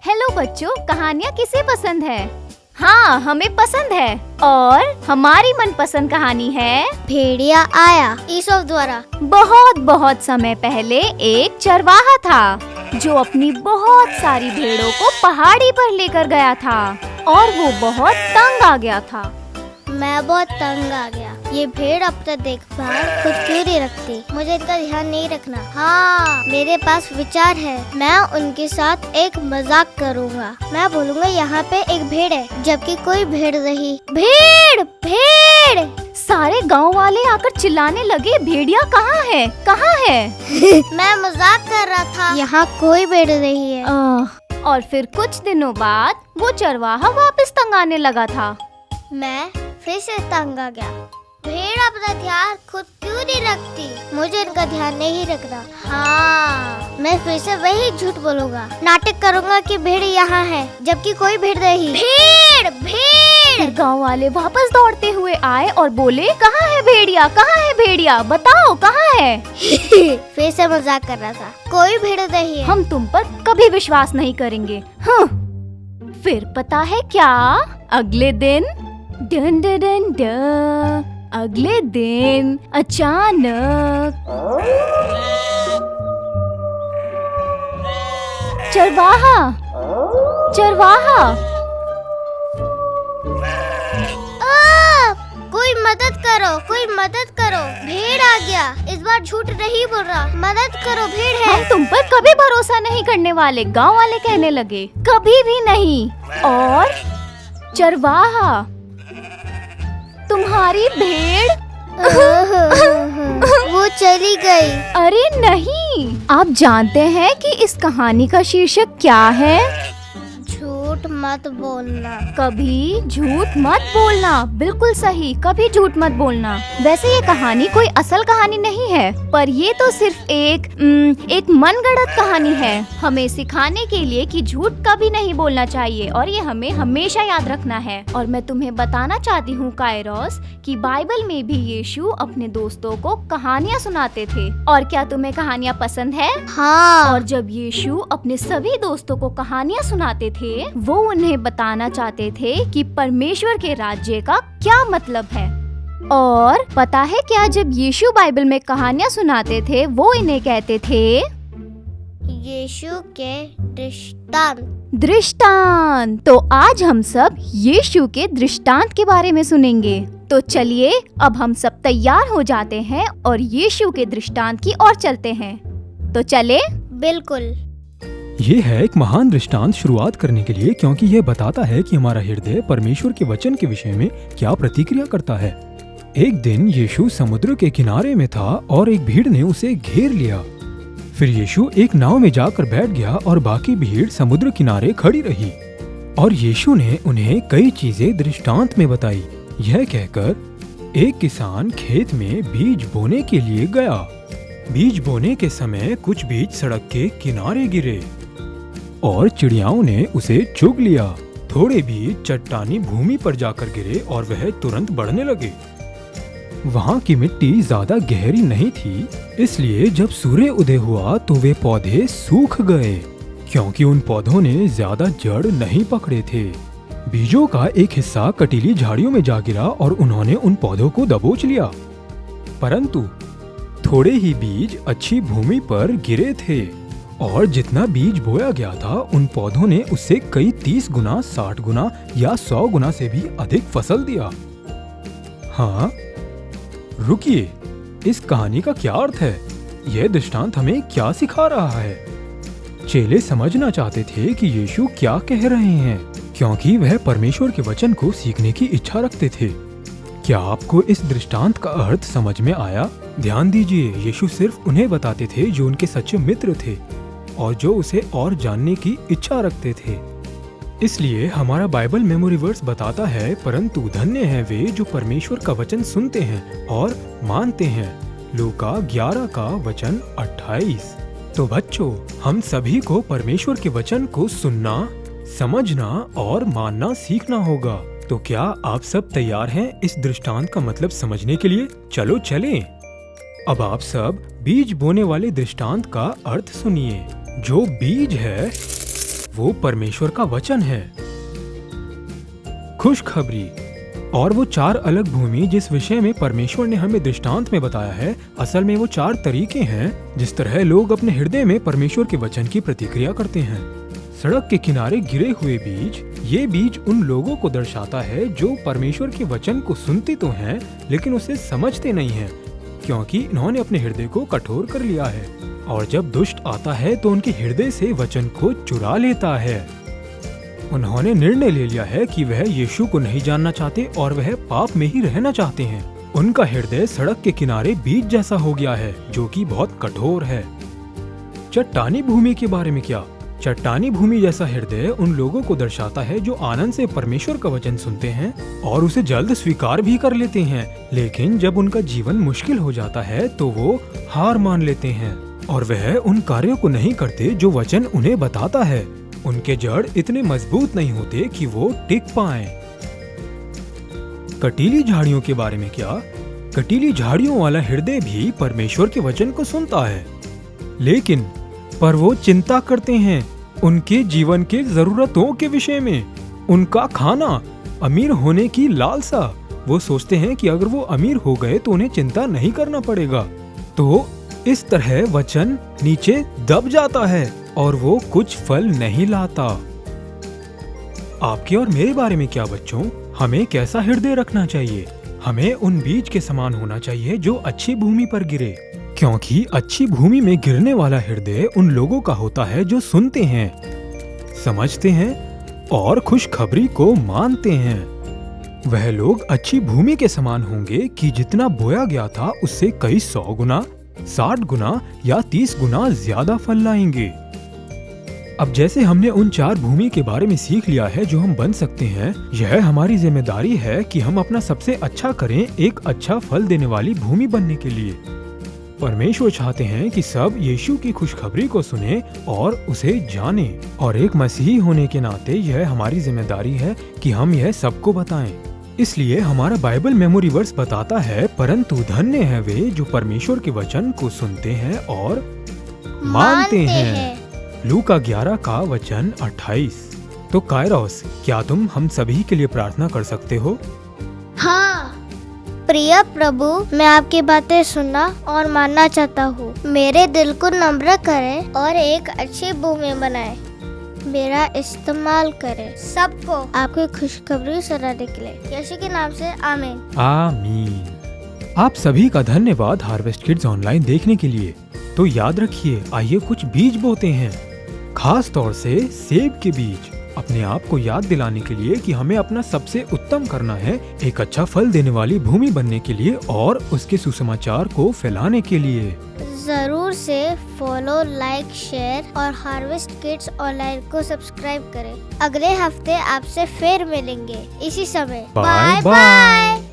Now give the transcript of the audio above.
Hello बच्चों, कहानियाँ किसे पसंद है? हाँ, हमें पसंद है। और हमारी मनपसंद कहानी है भेड़िया आया, ईसोप द्वारा। बहुत बहुत समय पहले एक चरवाहा था जो अपनी बहुत सारी भेड़ों को पहाड़ी पर लेकर गया था और वो बहुत तंग आ गया था। मैं बहुत तंग आ गया। ये भेड़ अपना देखभाल खुद क्यों नहीं रखती? मुझे इनका ध्यान नहीं रखना। हाँ, मेरे पास विचार है। मैं उनके साथ एक मजाक करूँगा। मैं बोलूँगा यहाँ पे एक भेड़ है, जबकि कोई भेड़ नहीं। भेड़ भेड़! सारे गांव वाले आकर चिल्लाने लगे, भेड़िया कहाँ है, कहाँ है? मैं मजाक कर रहा था। यहाँ कोई भेड़ नहीं है। और फिर कुछ दिनों बाद वो चरवाहा वापस तंग आने लगा था। मैं फिर से तंग आ गया। भेड़ अपना ध्यान खुद क्यों नहीं रखती? मुझे इनका ध्यान नहीं रखना। हाँ, मैं फिर से वही झूठ बोलूँगा। नाटक करूँगा कि भेड़ यहाँ है, जबकि कोई भेड़ नहीं। भेड़ भेड़! गांव वाले वापस दौड़ते हुए आए और बोले, कहाँ है भेड़िया, कहाँ है भेड़िया, बताओ कहाँ है? फिर से मजाक कर रहा था। कोई भेड़ नहीं है। हम तुम पर कभी विश्वास नहीं करेंगे। फिर पता है क्या? अगले दिन डन डन डन डन, अगले दिन अचानक चरवाहा कोई मदद करो, कोई मदद करो, भेड़ आ गया। इस बार झूठ नहीं बोल रहा। मदद करो, भेड़ है। हम तुम पर कभी भरोसा नहीं करने वाले, गांव वाले कहने लगे। कभी भी नहीं। और चरवाहा, तुम्हारी भेड़ वो चली गई। अरे नहीं, आप जानते हैं कि इस कहानी का शीर्षक क्या है? झूठ मत बोलना। कभी झूठ मत बोलना। बिल्कुल सही, कभी झूठ मत बोलना। वैसे ये कहानी कोई असल कहानी नहीं है, पर ये तो सिर्फ एक मनगढ़ंत कहानी है, हमें सिखाने के लिए कि झूठ कभी नहीं बोलना चाहिए और ये हमें हमेशा याद रखना है। और मैं तुम्हें बताना चाहती हूँ कायरोस, कि बाइबल में भी यीशु अपने दोस्तों को कहानियाँ सुनाते थे। और क्या तुम्हें कहानियाँ पसंद है? हाँ। और जब यीशु अपने सभी दोस्तों को कहानियाँ सुनाते थे, वो उन्हें बताना चाहते थे कि परमेश्वर के राज्य का क्या मतलब है। और पता है क्या, जब यीशु बाइबल में कहानियाँ सुनाते थे, वो इन्हें कहते थे यीशु के दृष्टांत। दृष्टांत। तो आज हम सब यीशु के दृष्टांत के बारे में सुनेंगे। तो चलिए अब हम सब तैयार हो जाते हैं और यीशु के दृष्टांत की ओर चलते हैं। तो चले? बिल्कुल। ये है एक महान दृष्टांत शुरुआत करने के लिए, क्योंकि यह बताता है कि हमारा हृदय परमेश्वर के वचन के विषय में क्या प्रतिक्रिया करता है। एक दिन यीशु समुद्र के किनारे में था और एक भीड़ ने उसे घेर लिया। फिर यीशु एक नाव में जाकर बैठ गया और बाकी भीड़ समुद्र किनारे खड़ी रही। और यीशु ने उन्हें कई चीजें दृष्टांत में बताई। यह कहकर, एक किसान खेत में बीज बोने के लिए गया। बीज बोने के समय कुछ बीज सड़क के किनारे गिरे और चिड़ियाओं ने उसे चुग लिया। थोड़े बीज चट्टानी भूमि पर जाकर गिरे और वह तुरंत बढ़ने लगे। वहाँ की मिट्टी ज्यादा गहरी नहीं थी, इसलिए जब सूर्य उदय हुआ तो वे पौधे सूख गए, क्योंकि उन पौधों ने ज्यादा जड़ नहीं पकड़े थे। बीजों का एक हिस्सा कटीली झाड़ियों में जा गिरा और उन्होंने उन पौधों को दबोच लिया। परंतु थोड़े ही बीज अच्छी भूमि पर गिरे थे और जितना बीज बोया गया था, उन पौधों ने उससे कई 30 गुना, 60 गुना या 100 गुना से भी अधिक फसल दिया। हाँ, रुकिए, इस कहानी का क्या अर्थ है? यह दृष्टांत हमें क्या सिखा रहा है? चेले समझना चाहते थे कि यीशु क्या कह रहे हैं, क्योंकि वह परमेश्वर के वचन को सीखने की इच्छा रखते थे। क्या आपको इस दृष्टांत का अर्थ समझ में आया? ध्यान दीजिए, यीशु सिर्फ उन्हें बताते थे जो उनके सच्चे मित्र थे और जो उसे और जानने की इच्छा रखते थे। इसलिए हमारा बाइबल मेमोरी वर्स बताता है, परंतु धन्य हैं वे जो परमेश्वर का वचन सुनते हैं और मानते हैं। लूका 11 का वचन 28। तो बच्चों, हम सभी को परमेश्वर के वचन को सुनना, समझना और मानना सीखना होगा। तो क्या आप सब तैयार हैं इस दृष्टांत का मतलब समझने के लिए? चलो चलें। अब आप सब बीज बोने वाले दृष्टांत का अर्थ सुनिए। जो बीज है वो परमेश्वर का वचन है। खुशखबरी। और वो 4 अलग भूमि जिस विषय में परमेश्वर ने हमें दृष्टांत में बताया है, असल में वो 4 तरीके हैं जिस तरह लोग अपने हृदय में परमेश्वर के वचन की प्रतिक्रिया करते हैं। सड़क के किनारे गिरे हुए बीज, ये बीज उन लोगों को दर्शाता है जो परमेश्वर के वचन को सुनते तो हैं लेकिन उसे समझते नहीं हैं, क्योंकि इन्होंने अपने हृदय को कठोर कर लिया है। और जब दुष्ट आता है तो उनके हृदय से वचन को चुरा लेता है। उन्होंने निर्णय ले लिया है कि वह यीशु को नहीं जानना चाहते और वह पाप में ही रहना चाहते हैं। उनका हृदय सड़क के किनारे बीज जैसा हो गया है जो कि बहुत कठोर है। चट्टानी भूमि के बारे में क्या? चट्टानी भूमि जैसा हृदय उन लोगों को दर्शाता है जो आनंद से परमेश्वर का वचन सुनते हैं और उसे जल्द स्वीकार भी कर लेते हैं, लेकिन जब उनका जीवन मुश्किल हो जाता है तो वो हार मान लेते हैं और वह उन कार्यों को नहीं करते जो वचन उन्हें बताता है। उनके जड़ इतने मजबूत नहीं होते कि वो टिक पाएं। कटीली झाड़ियों के बारे में क्या? कटीली झाड़ियों वाला हृदय भी परमेश्वर के वचन को सुनता है, लेकिन पर वो चिंता करते हैं उनके जीवन के जरूरतों के विषय में। उनका खाना, अमीर होने की लालसा। वो सोचते हैं कि अगर वो अमीर हो गए तो उन्हें चिंता नहीं करना पड़ेगा। तो इस तरह वचन नीचे दब जाता है और वो कुछ फल नहीं लाता। आपके और मेरे बारे में क्या बच्चों? हमें कैसा हृदय रखना चाहिए? हमें उन बीज के समान होना चाहिए जो अच्छी भूमि पर गिरे, क्योंकि अच्छी भूमि में गिरने वाला हृदय उन लोगों का होता है जो सुनते हैं, समझते हैं और खुशखबरी को मानते हैं। वह लोग अच्छी भूमि के समान होंगे कि जितना बोया गया था उससे कई 100 गुना, 60 गुना या 30 गुना ज्यादा फल लाएंगे। अब जैसे हमने उन 4 भूमि के बारे में सीख लिया है जो हम बन सकते हैं, यह हमारी जिम्मेदारी है कि हम अपना सबसे अच्छा करें एक अच्छा फल देने वाली भूमि बनने के लिए। परमेश्वर चाहते हैं कि सब यीशु की खुशखबरी को सुने और उसे जाने, और एक मसीही होने के नाते यह हमारी जिम्मेदारी है कि हम यह सबको बताएं। इसलिए हमारा बाइबल मेमोरी वर्स बताता है, परंतु धन्य है वे जो परमेश्वर के वचन को सुनते हैं और मानते हैं। लूका 11 का वचन 28। तो कायरोस, क्या तुम हम सभी के लिए प्रार्थना कर सकते हो? हाँ। प्रिय प्रभु, मैं आपकी बातें सुनना और मानना चाहता हूँ। मेरे दिल को नम्र करें और एक अच्छी भूमि बनाएं। मेरा इस्तेमाल करें सबको आपकी खुशखबरी सुनाने के लिए। यीशु के नाम से आमीन। आमीन। आप सभी का धन्यवाद हार्वेस्ट किड्स ऑनलाइन देखने के लिए। तो याद रखिए, आइए कुछ बीज बोते हैं, खास तौर से सेब के बीज, अपने आप को याद दिलाने के लिए कि हमें अपना सबसे उत्तम करना है एक अच्छा फल देने वाली भूमि बनने के लिए और उसके सुसमाचार को फैलाने के लिए। जरूर से फॉलो, लाइक, शेयर और हार्वेस्ट किड्स ऑनलाइन को सब्सक्राइब करें। अगले हफ्ते आपसे फिर मिलेंगे इसी समय। Bye bye.